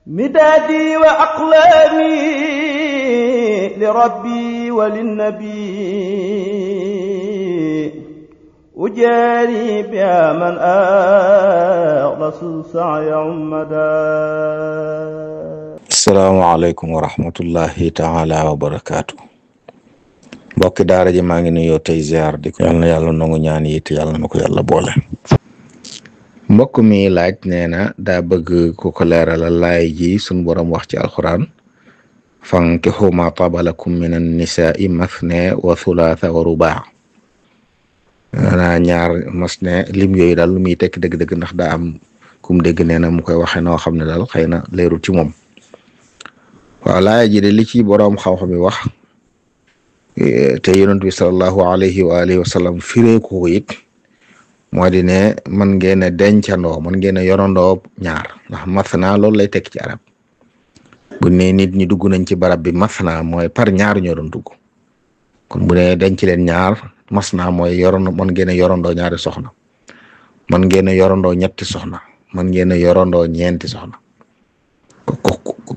مدادي وأقلامي لربي وللنبي أجاري بها من أخلص سعي عمدا. السلام عليكم ورحمة الله تعالى وبركاته. mbokki daara ji maa ngi nuyoo tey ziar di ko yàlla na yàlla nangu ñaan yi te yàlla na ko yàlla boole. mbokk mi laaj nee na daa bëgg ku ko leeralal laay ji sunu borom wax ci alxuraan fankihu ma taaba lakum min annisaai mathne wa thulaatha wa rubaa. ñaar mas ne lim yooyu daal lu muy tekki dëgg-dëgg ndax daa am kum dégg nee na mu koy waxee noo xam ne daal xëy na leerul ci moom. waaw laay ji de li ci borom xam-xam yi wax. te yonent bi sallallahu alayhi wa alihi wa sallam firee ko it moo di ne man ngeen a dencandoo man ngeen a yorandoo ñaar ndax masna loolu lay tekk ci arab bu ne nit ñi dugg nañ ci barab bi masna mooy par ñaar ñoo doon dugg kon bu ne denc leen ñaar masna mooy yorondo man ngeen a yorandoo ñaari soxna man ngeen a yorandoo ñetti soxna man ngeen a yorandoo ñeenti soxna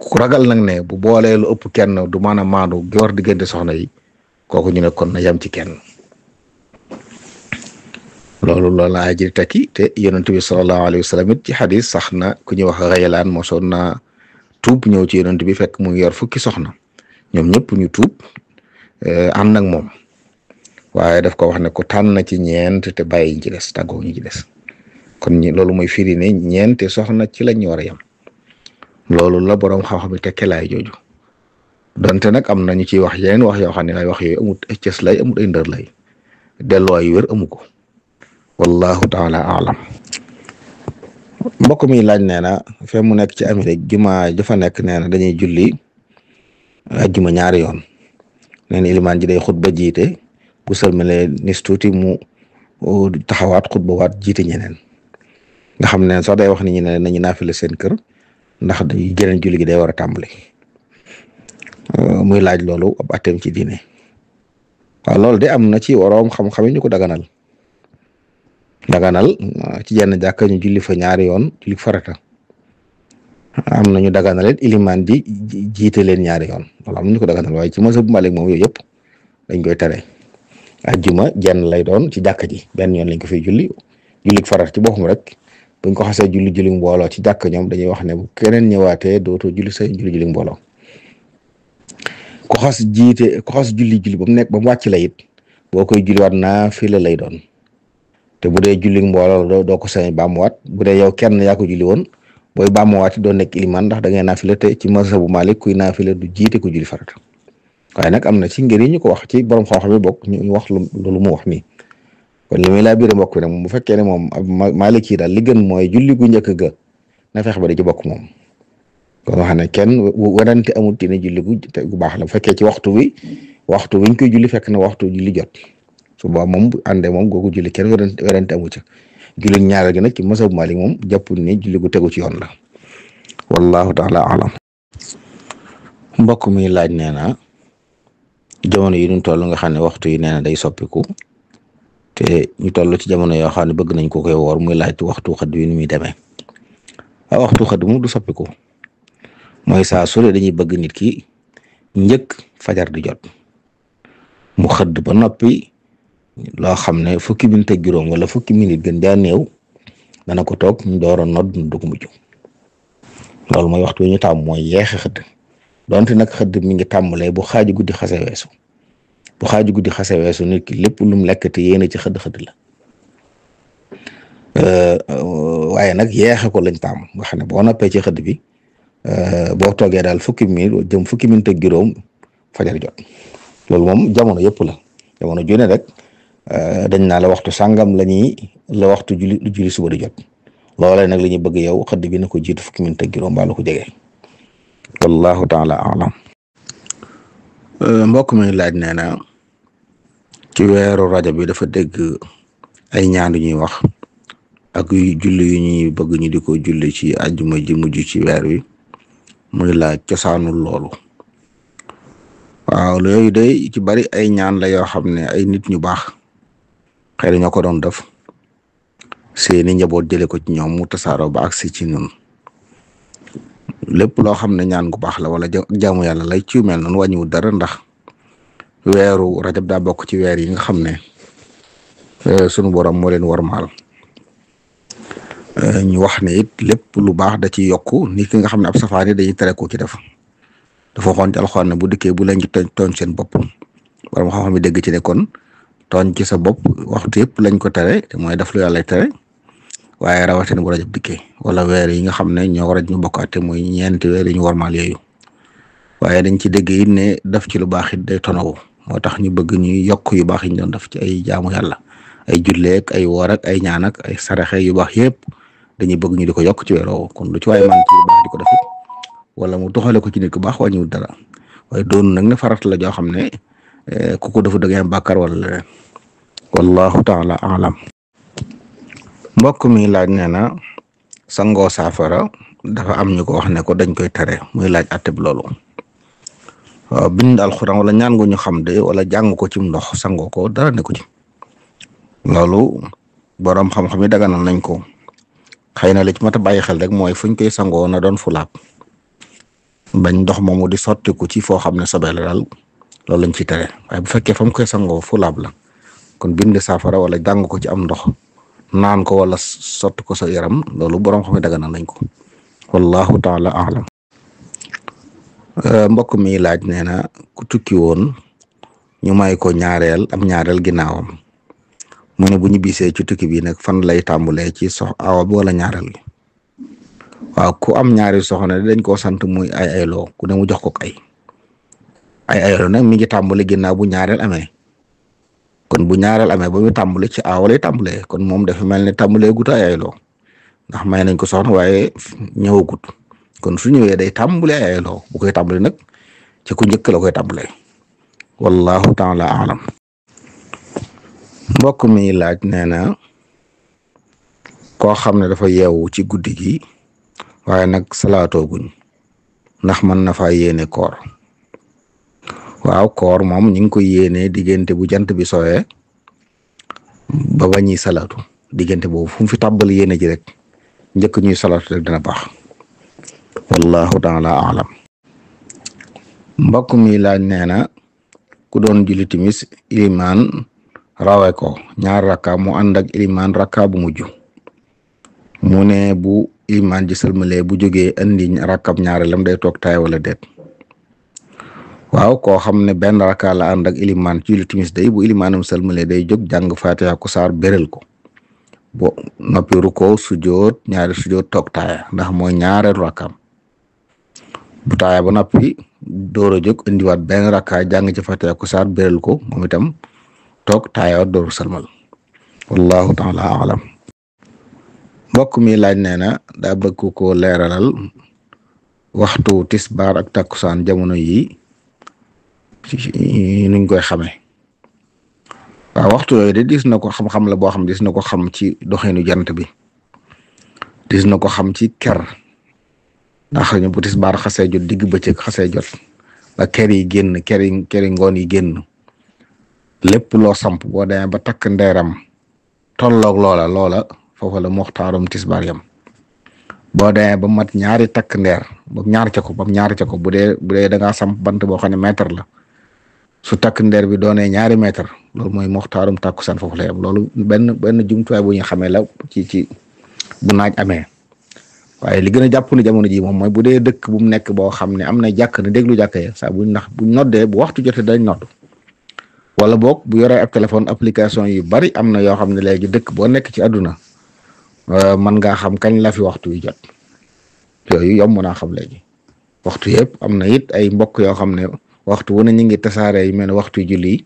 ku ragal nag ne bu boolee lu ëpp kenn du mën a maandu gi war diggante soxna yi kooku ñu ne kon na yam ci kenn loolu la aji tekki te yonent bi sallallahu alayhi wa sallam it ci xadis sax na ku ñuy wax Xayalaan mosoon na tuub ñëw ci yonent bi fekk mu ngi yor fukki soxna ñoom ñëpp ñu tuub ànd ak moom waaye daf ko wax ne ko tànn na ci ñeent te bàyyi ñu ci des tàggoo ñu ci des kon loolu mooy firi ne ñeente soxna ci lañ war a yem loolu la borom xam-xam yi tekke laay jooju. donte nag am na ñu ciy wax yeneen wax yoo xam ne ay wax yooyu amut ay cës lay amut ay ndër lay delluwaay yu wér amu ko wallahu taala alam. mbokk mi laaj nee na fe mu nekk ci Amérique juma jafa nekk nee na dañuy julli ajjuma ñaari yoon nee na ilimaan ji day xutba jiite bu sëlmale nis tuuti mu taxawaat xutba waat jiite ñeneen nga xam ne sax day wax ni ñu ne nañu naafila seen kër ndax geneen julli gi day war a tàmbali. muy laaj loolu ab atem ci diine waaw loolu de am na ci waroom xam-xam yi ñu ko daganal ci jenn jàkka ñu julli fa ñaari yoon julli farata am na ñu daganal ilimaan ji jiite leen ñaari yoon loolu am na ñu ko daganal waaye ci mazhab Maalik moom yooyu yëpp dañ koy tere ajjuma jenn lay doon ci jàkka ji benn yoon lañ ko fiy julli farata ci boppam rek buñ ko xasee julli mbooloo ci jàkka ñoom dañuy wax ne bu keneen ñëwaatee dootoo julli say julli mbooloo. ku xas julli ba mu nekk ba mu wàcc la it boo koy julliwaat naafila lay doon te bu dee julli mbooloo doo ko sañ baamuwaat bu dee yow kenn yaa ko julli woon booy baamuwaat doo nekk ilimaan ndax da ngay naafila te ci mazhabu Maalik kuy naafila du jiite ku julli farata waaye nag am na ci ngir yi ñu ko wax ci borom xam-xam yi bokk ñu wax loolu mu wax nii kon li muy laa biire mbokk bi nag bu fekkee ne moom Maalik yi daal li gën mooy julli gu njëkk ga na fex ba di ci bokk moom. kon wax ne kenn werante amul te ne julli gu baax la bu fekkee ci waxtu wiñ koy julli fekk na waxtu julli jot su boobaa moom bu àndee moom googu julli kenn werante amu ca julli ñaareel gi nag ci mazhab Maalik moom jàpp ni julli gu tegu ci yoon la wallahu taala alam. mbokk mi laaj nee na jamono yi ñu toll nga xam ne waxtu yi nee na day soppiku te ñu toll ci jamono yoo xam ne bëgg nañ ko koy woor muy laaj waxtu xëdd wi ni muy demee waxtu xëdd moom du soppiku. mooy saa su ne dañuy bëgg nit ki njëkk fajar di jot mu xëdd ba noppi loo xam ne fukki minute ak juróom wala fukki minute gën jaa néew dana ko toog ñu door a nodd nu dugg mujj loolu mooy waxtu wi ñu tàmm mooy yeexe xëdd donte nag xëdd mi ngi tàmbalee bu xaaju guddi xase weesu nit ki lépp lu mu lekk te yéene ci xëdd la waaye nag yeexe ko lañ tàmm nga xam ne boo noppee ci xëdd bi. boo toogee daal fukki minute ak juróom fajar jot loolu moom jamono yëpp la jamono ju ne rek dañ naa la waxtu sàngam la waxtu julli suba di jot loolee nag la ñuy bëgg yow xëdd bi na ko jiitu fukki minute ak juróom baa la ko jege wallahu taala alam. mbokk mi laaj nee na ci weeru rajo bi dafa dégg ay ñaan yu ñuy wax ak julli yu ñuy bëgg ñu di ko julli ci àjjuma ji mujj ci weer wi muy laaj cosaanul loolu waaw yooyu day ci bari ay ñaan la yoo xam ne ay nit ñu baax xëy na ñoo ko doon def seeni njaboot jële ko ci ñoom mu tasaaroo ba agsi ci ñun lépp loo xam ne ñaan gu baax la wala jaamu yàlla lay ci mel noonu wàññiwul dara ndax weeru rajab daa bokk ci weer yi nga xam ne sunu borom moo leen warmaal ñu wax ne it lépp lu baax da ci yokku ni ki nga xam ne ab safaan yi dañuy tere ko ci def dafa waxoon ci alxuraan ne bu dikkee bu leen ci tooñ seen bopp borom xam-xam yi dégg ci ne kon tooñ ci sa bopp waxtu yëpp lañ ko tere te mooy def lu yàlla tere waaye rawatina bu rajab dikkee wala weer yi nga xam ne ñoo war a ñu bokkaate muy ñeenti weer yi ñu warmaal yooyu waaye dañ ci dégg it ne def ci lu baax it day tonawu moo tax ñu bëgg ñuy yokk yu baax yi ñu doon def ci ay jaamu yàlla ay julleek ay woor ak ay ñaan ak ay saraxe yu baax yëpp dañuy bëgg ñu di ko yokk ci weer woowu kon lu ci waaye man ci lu baax di ko def wala mu toxale ko ci nit ku baax wàññiwul dara waaye doon nag ne farat la joo xam ne ku ko defu da ngay am bàkkaar wala leneen wallahu taala alam mbokk mi laaj nee na sangoo saafara dafa am ñu ko wax ne ko dañ koy tere muy laaj atteb loolu waaw bind alxuraan wala ñaan gu ñu xam de wala jàng ko ci ndox sangoo ko dara ne ko ci loolu boroom xam-xam yi daganal nañ ko xëy na li ci mat a bàyyi xel rek mooy fuñ koy sangoo na doon fulaab bañ ndox moomu di sottiku ci foo xam ne sobe la daal loolu lañ ci tere waaye bu fekkee fa mu koy sangoo fulaab la kon bind saafara wala jàng ko ci am ndox naan ko wala sotti ko sa yaram loolu boroom xam ne daganal nañ ko wallahu taala alam mbokk mi laaj nee na ku tukki woon ñu may ko am ñaareel ginnaawam mu ne bu ñu bisee ci tukki bi nag fan lay tàmbulee ci awa bi wala ñaareel gi waaw ku am ñaari soxna dañ koo sant muy ay ayloo ku ne mu jox ko ay ayloo nag mi ngi tàmbali ginnaaw bu ñaareel amee kon bu ñaareel amee ba mu tàmbali ci awa lay tàmbulee kon moom dafa mel ne tàmbulee gut ay ayloo ndax may nañ ko soxna waaye ñëwagut kon su ñëwee day tàmbali ay ayloo bu koy tàmbali nag ci ku njëkk la koy tàmbalee wallahu taala alam mbokk mi laaj nee na koo xam ne dafa yeewu ci guddi gi waaye nag salaatooguñ ndax mën na faa yéene koor waaw koor moom ñu ngi koy yéene diggante bu jant bi sooyee ba bañuy salaatu diggante boobu fu mu fi tàbbal yéene ji rek njëkk ñuy salaatu rek dina baax wallahu taala alam mbokk mi laaj nee na ku doon julli timis ilimaan rawe ko ñaar rakka mu ànd ak ilimaan rakka bu mujj mu ne bu ilimaan ji sëlmalee bu jógee andi rakkab ñaareelam day toog taay wala déet waaw koo xam ne benn rakka la ànd ak ilimaan ci julli timis day bu ilimaanam sëlmalee day jóg jàng fatiha ko saar béral ko bo noppi ruko sujoot ñaari sujoot toog taaya ndax mooy ñaareelu rakkaam bu taaya ba noppi door a jóg indiwaat benn rakka jàng ci fatiha ko saar béral ko moom itam toog taaya dooru sëlmal wallahu taala alam mbokk mi laaj nee na daa bëgg ko leeralal waxtu tisbaar ak takkusaan jamono yi nuñ koy xamee waaw waxtu yooyu de dis na ko xam-xam la boo xam dis na ko xam ci doxinu jant bi dis na ko xam ci ker ndax ñu bu tisbaar xasee jot digg bëccëg xasee jot ba ker yi génn keri ngoon yi génn lépp loo samp boo demee ba takk ndeeram tolloog loola foofu la moxtaarum tisbaar yam boo demee ba mat ñaari takk ndeer ba ñaar ca ko bu dee da ngaa samp bant boo xam ne mètre la su takk ndeer bi doonee ñaari mètre loolu mooy moxtaarum tàkkusaan foofu la yam loolu benn jumtuwaay bu ñu xamee la ci bu naaj amee waaye li gën a jàpp ne jamono ji moom mooy bu dee dëkk bu mu nekk boo xam ne am na jàkk ne déglu jàkk ya saa buñ noddee bu waxtu jotee dañ nodd wala boog bu yoree ab téléphone application yu bari am na yoo xam ne léegi dëkk boo nekk ci àdduna mën ngaa xam kañ la fi waxtu wi jot yooyu yomb naa xam léegi waxtu yëpp am na it ay mbokk yoo xam ne waxtu wu ne ñu ngi tasaare yu mel ne waxtu julli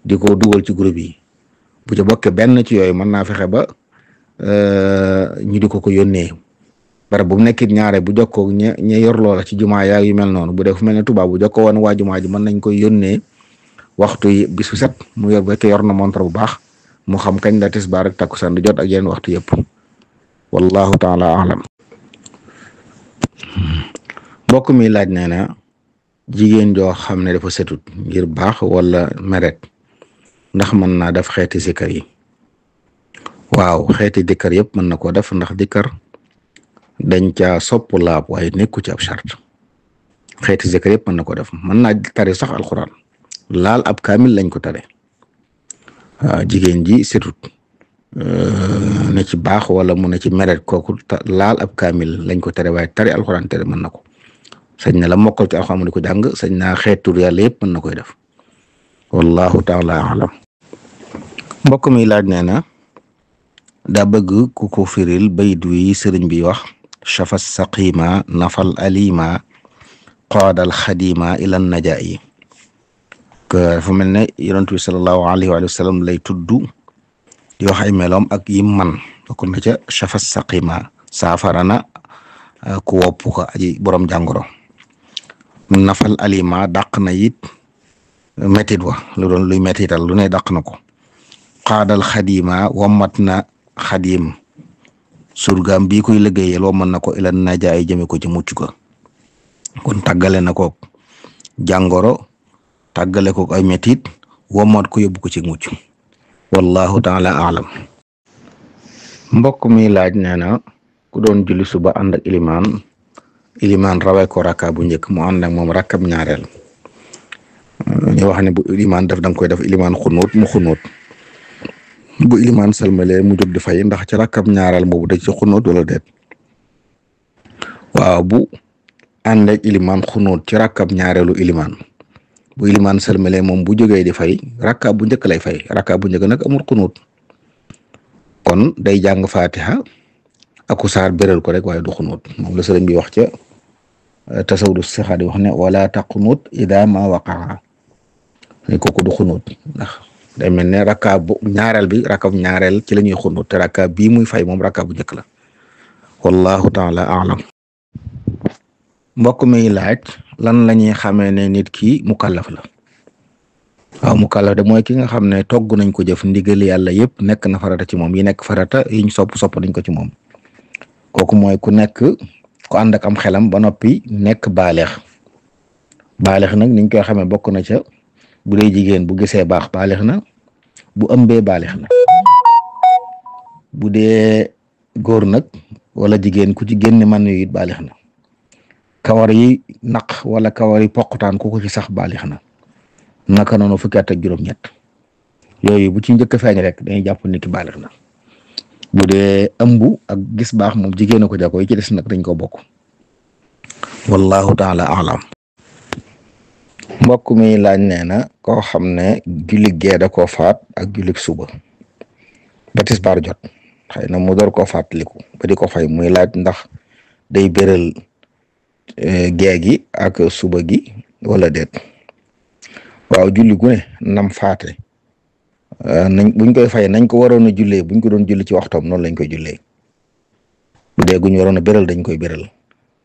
di ko dugal ci groupe yi bu ca bokkee benn ci yooyu mën naa fexe ba ñu di ko yónnee bare bu mu nekkit ñaare bu jokkoo ña yor loola ci jumaa yaa yu mel noonu bu dee fu mel ne Tuubaa bu jokkoo woon waa jumaa ji mën nañ koy yónnee waxtu yi bisu set mu yor ba te yor na montre bu baax mu xam kañ la tisbaar ak takkusaan di jot ak yeneen waxtu yëpp wallahu taala alam mbokk mi laaj nee na jigéen joo xam ne dafa setut ngir baax wala meret ndax mën naa def xeeti sikkar yi waaw xeeti dikkar yëpp mën na koo def ndax dikkar dañ caa sopp laab waaye nekku ci ab charte xeeti zikar yëpp mën na ko def mën naa tari sax alxuraan laal ab kaamil lañ ko tare waaw jigéen ji setut ne ci baax wala mu ne ci meret kooku laal ab kaamil lañ ko tere waaye tari alxuraan tere mën na ko sañ na la mokkal ci alxuraan mu di ko jàng sañ naa xeetur yàlla yëpp mën na koy def wallahu taala alam mbokk mi laaj nee na daa bëgg ku ko firil bayit wi sëriñ bi wax shafa saqima nafal alima qaadal xadima ilan najaayi dafa mel ne yonent bi sallallahu alayhi wa sallam lay tudd di wax ay meloom ak yim man bokk na ca shafa saqima saafara na ku wopp ko aji borom jàngoro nafal alima dàq na it métit wa lu doon luy métital lu ne dàq na ko qaadal xadima wammat na xadim surgaam bii koy liggéeyal wammat na ko ilan najaayi jëme ko ci mucc ko kon tàggale na ko jàngoro tàggale ko ay metit wommat ko yóbbu ko ci mucc wallahu taala alam mbokk mi laaj nee na ku doon julli suba ànd ak ilimaan rawee ko rakka bu njëkk mu ànd ak moom rakkab ñaareel ñu wax ne bu ilimaan def danga koy def ilimaan xunóot mu xunóot bu ilimaan salmale mu jóg di fay ndax ci rakkab ñaareel boobu da ci xunóot wala déet waaw bu ànd ak ilimaan xunóot ci rakkab ñaareelu ilimaan bu ilimaan salmale moom bu jógee di fay rakka bu njëkk lay fay rakka bu njëkk nag amul xunóot kon day jàng fatiha aku saar béral ko rek waaye du xunóot moom la sëriñ bi wax ca tasawudu sixaat di wax ne wala taqunut ida ma waqaa ne kooku du xunóot ndax day mel ne rakka bu ñaareel bi rakka bu ñaareel ci la ñuy xunóot te rakka bii muy fay moom rakka bu njëkk la wallahu taala alam mbokk mi laaj lan la ñuy xamee ne nit ki mukallaf la waaw mukallaf de mooy ki nga xam ne togg nañ ko jëf ndigal yàlla yëpp nekk na farata ci moom yi nekk farata yiñ sopp nañ ko ci moom kooku mooy ku nekk ku ànd ak am xelam ba noppi nekk baaleex nag niñ koy xamee bokk na ca bu dee jigéen bu gisee baax baaleex na bu ëmbee baaleex na bu dee góor nag wala jigéen ku ci génne man yu it baaleex na kawar yi naq wala kawar yi poqutaan ku ko ci sax baaleex na naka noonu fukki at ak juróom-ñett yooyu bu ci njëkk a feeñ rek dañuy jàpp nit ki baaleex na bu dee ëmb ak gis baax moom jigéen a ko jàkko yi ci des nag dañ ko bokk wallahu taala alam mbokk mi laaj nee na koo xam ne julli gee da koo faat ak julli suba ba tisbaar jot xëy na mu door koo fàttaliku ba di ko fay muy laaj ndax day béral gee gi ak suba gi wala déet waaw julli gu ne nam faate nañ buñ koy fay nañ ko waroon a jullee buñ ko doon julli ci waxtoom noonu lañ koy jullee bu dee guñ waroon a béral dañ koy béral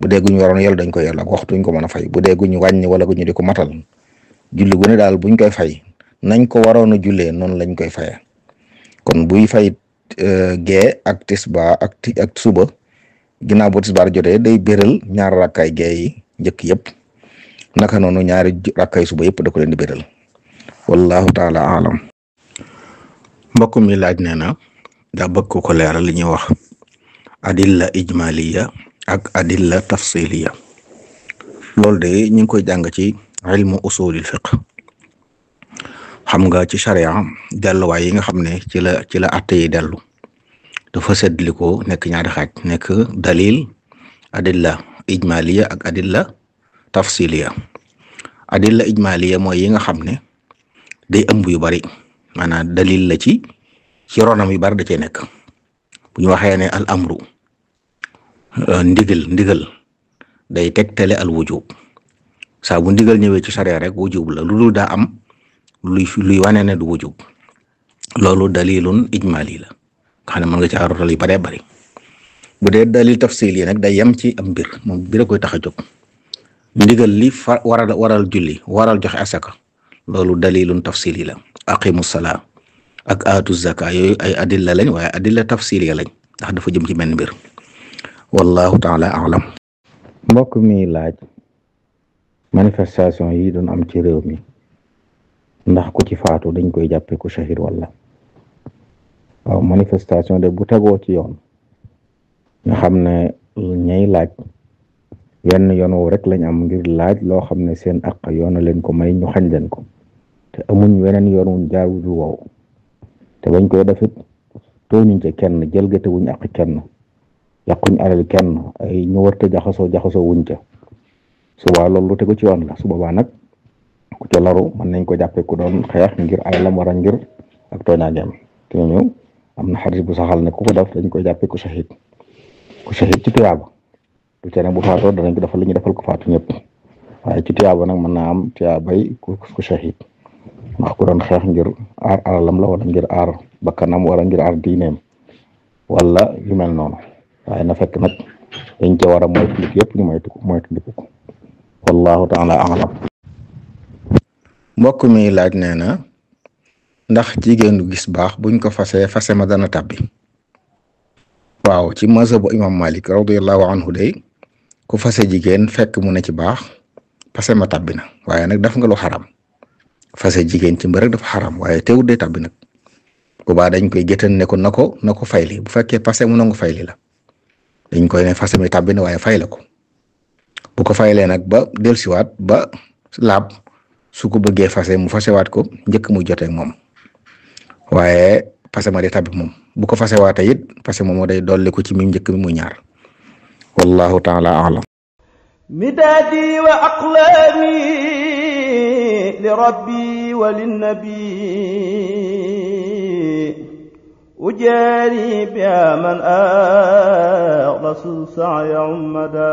bu dee guñ waroon a yel dañ koy yel ak waxtu ñu ko mën a fay bu dee guñ wàññi wala guñu di ko matal julli gu ne daal buñ koy fay nañ ko waroon a jullee noonu lañ koy fayee kon buy fay gee ak tisba ak suba ginnaaw bu tisbaar jotee day béral ñaar rakkaay gee yi njëkk yëpp naka noonu ñaari rakkaay suba yëpp da ko leen di béral wallahu taala alam mbokk mi laaj nee na daa bëgg ko leeral li ñuy wax adilla ijmaliya ak adilla tafsiliya loolu de ñu ngi koy jàng ci ilmu usulil fiqh xam nga ci sharia delluwaay yi nga xam ne ci la atte yi dellu dafa seddli ko nekk ñaari xaaj nekk dalil adilla ijmaliya ak adilla tafsiliya adilla ijmaliya mooy yi nga xam ne day ëmb yu bari maanaam dalil la ci ronam yu bari da cee nekk bu ñu waxee ne al amru ndigal day tegtale al wujub saa bu ndigal ñëwee ci sharia rek wujub la lu dul daa am luy wane ne du wujub loolu dalilun ijmali la nga xam ne mën nga ci arotal yu baree bari bu dee dalil tafsil yi nag day yem ci am mbir moom bi da koy tax a jóg ndigal li waral julli waral joxe asaka loolu dalilun tafsili la aqimu salaa ak aatu zaka yooyu ay adilla lañ waaye adilla tafsiliya lañ ndax dafa jëm ci benn mbir wallahu taala alam mbokk mi laaj manifestation yi doon am ci réew mi ndax ku ci faatu dañ koy jàppe ku shahid wala waaw manifestation de bu tegoo ci yoon nga xam ne ñay laaj wenn yoon woowu rek lañ am ngir laaj loo xam ne seen àq yoon leen ko may ñu xañ leen ko te amuñ weneen yoon wuñ jaawul wow te bañ koy defit tooñuñ ci kenn jëlgate wuñ àq kenn yàquñ alal kenn ay ñu warte jaxasoo wuñ ca subaa loolu lu tegu ci yoon la su boobaa nag ku ca laru mën nañ ko jàppe ku doon xeex ngir ay lam war a ngir ak tooñaageem te ñooñu am na xadis bu saxal ne ku ko def dañ koy jàppe ku shahid ci tuyaaba du ca ne bu faatoo danañ ko defal li ñu defal ko faatu ñëpp waaye ci tuyaaba nag mën naa am tuyaabay ku shahid ndax ku doon xeex ngir aar alalam la wala ngir aar bakkanam wala ngir aar diineem wala yu mel noonu waaye na fekk nag dañ ca war a moytandiku yëpp ñu moytandiku ko wallahu taala alam. mbokk mi laaj nee na ndax jigéen du gis baax buñ ko fase ma dana tàbbi. waaw ci mazhabu imam Malik radiyallahu anhu day ku fase jigéen fekk mu ne ci baax fase ma tàbbi na waaye nag daf nga lu xaram fase jigéen ci mbir rek dafa xaram waaye teewul dee tàbbi nag boobaa dañ koy géttan ne ko na ko fayli bu fekkee fase mu nangu fayli la dañ koy ne fase mi tàbbi na waaye fay la ko bu ko faylee nag ba dellusiwaat ba laab su ko bëggee fase mu fasewaat ko njëkk muy jotee ak moom waaye fase ma day tàbbi moom bu ko fasewaatee it fase moom day dolli ko ci mi njëkk mi muy ñaar wallahu taala alam. midaadi wa aqlaami li rabbi wa linnabi ujaari biha man rasul saaya ummada